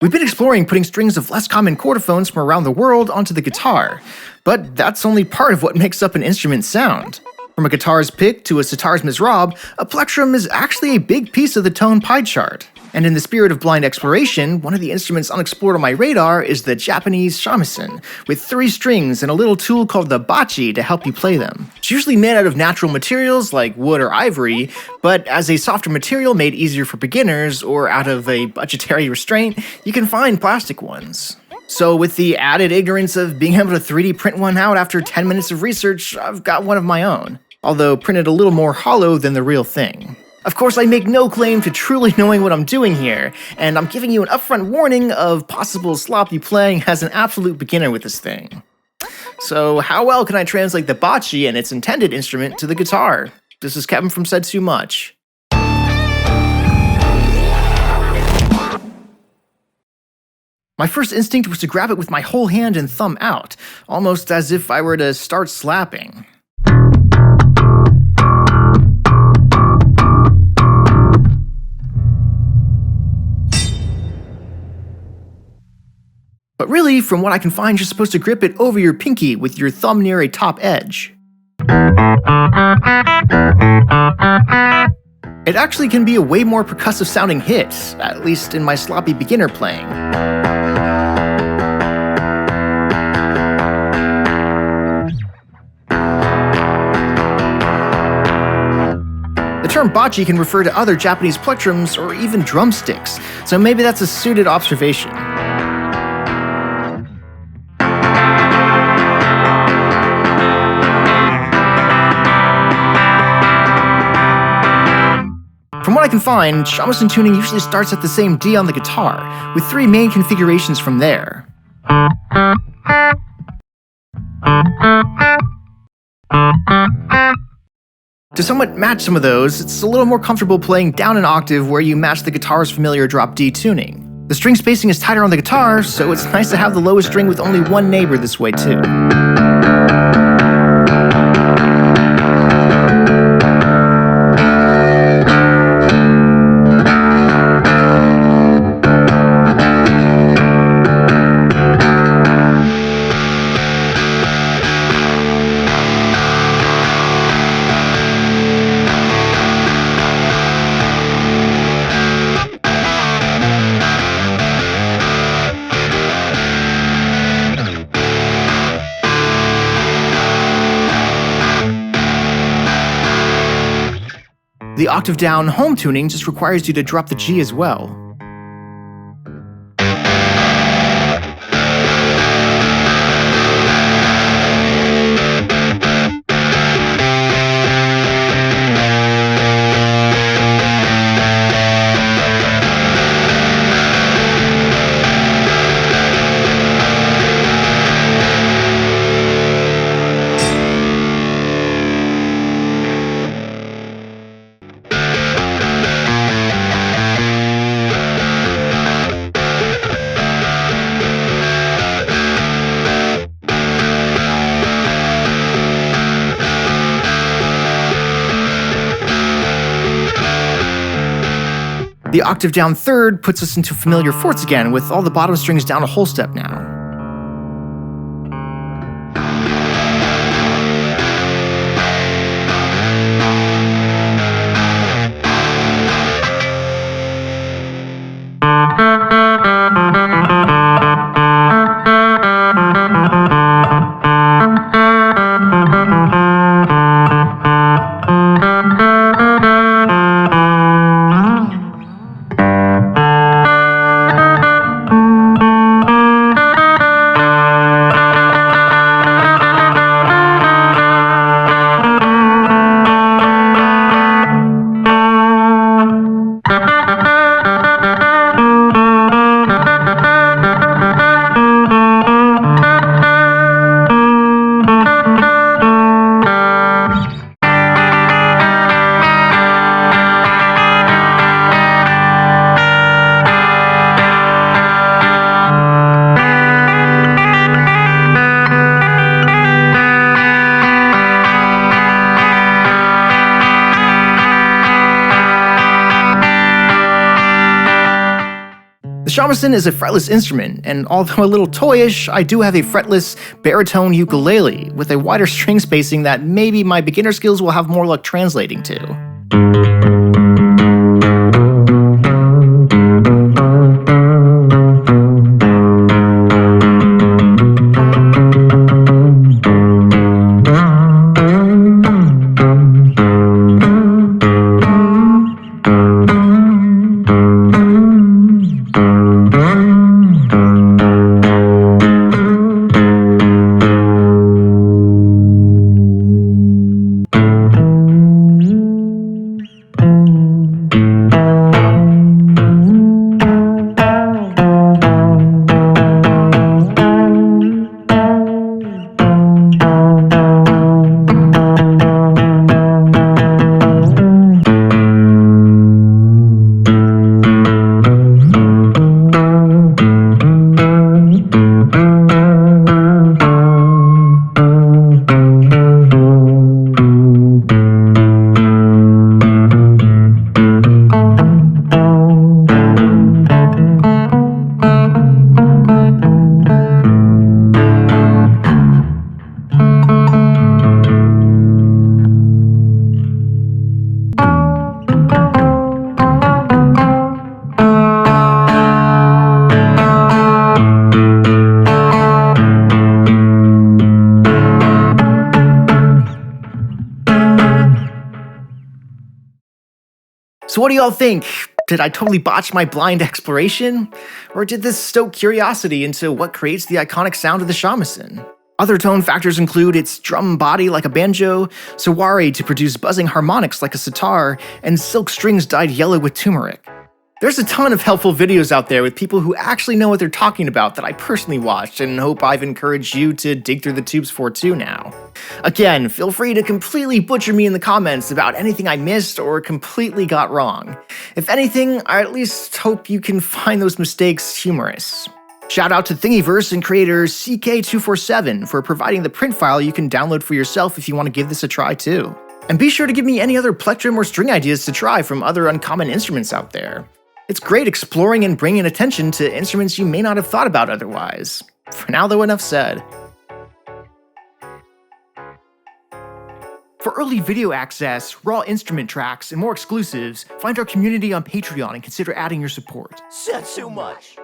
We've been exploring putting strings of less common chordophones from around the world onto the guitar, but that's only part of what makes up an instrument's sound. From a guitar's pick to a sitar's mizrab, a plectrum is actually a big piece of the tone pie chart. And in the spirit of blind exploration, one of the instruments unexplored on my radar is the Japanese shamisen, with 3 strings and a little tool called the bachi to help you play them. It's usually made out of natural materials like wood or ivory, but as a softer material made easier for beginners, or out of a budgetary restraint, you can find plastic ones. So with the added ignorance of being able to 3D print one out after 10 minutes of research, I've got one of my own, although printed a little more hollow than the real thing. Of course, I make no claim to truly knowing what I'm doing here, and I'm giving you an upfront warning of possible sloppy playing as an absolute beginner with this thing. So how well can I translate the bachi and its intended instrument to the guitar? This is Kevin from Said Too Much. My first instinct was to grab it with my whole hand and thumb out, almost as if I were to start slapping. But really, from what I can find, you're supposed to grip it over your pinky with your thumb near a top edge. It actually can be a way more percussive sounding hit, at least in my sloppy beginner playing. The term bachi can refer to other Japanese plectrums or even drumsticks, so maybe that's a suited observation. From what I can find, shamisen tuning usually starts at the same D on the guitar, with 3 main configurations from there. To somewhat match some of those, it's a little more comfortable playing down an octave where you match the guitar's familiar drop D tuning. The string spacing is tighter on the guitar, so it's nice to have the lowest string with only one neighbor this way too. The octave down home tuning just requires you to drop the G as well. The octave down third puts us into familiar fourths again, with all the bottom strings down a whole step now. shamisen is a fretless instrument, and although a little toyish, I do have a fretless baritone ukulele with a wider string spacing that maybe my beginner skills will have more luck translating to. So what do y'all think? Did I totally botch my blind exploration? Or did this stoke curiosity into what creates the iconic sound of the shamisen? Other tone factors include its drum body like a banjo, sawari to produce buzzing harmonics like a sitar, and silk strings dyed yellow with turmeric. There's a ton of helpful videos out there with people who actually know what they're talking about that I personally watched and hope I've encouraged you to dig through the tubes for too now. Again, feel free to completely butcher me in the comments about anything I missed or completely got wrong. If anything, I at least hope you can find those mistakes humorous. Shout out to Thingiverse and creator CK247 for providing the print file you can download for yourself if you want to give this a try too. And be sure to give me any other plectrum or string ideas to try from other uncommon instruments out there. It's great exploring and bringing attention to instruments you may not have thought about otherwise. For now though, enough said. For early video access, raw instrument tracks, and more exclusives, find our community on Patreon and consider adding your support. Said too much.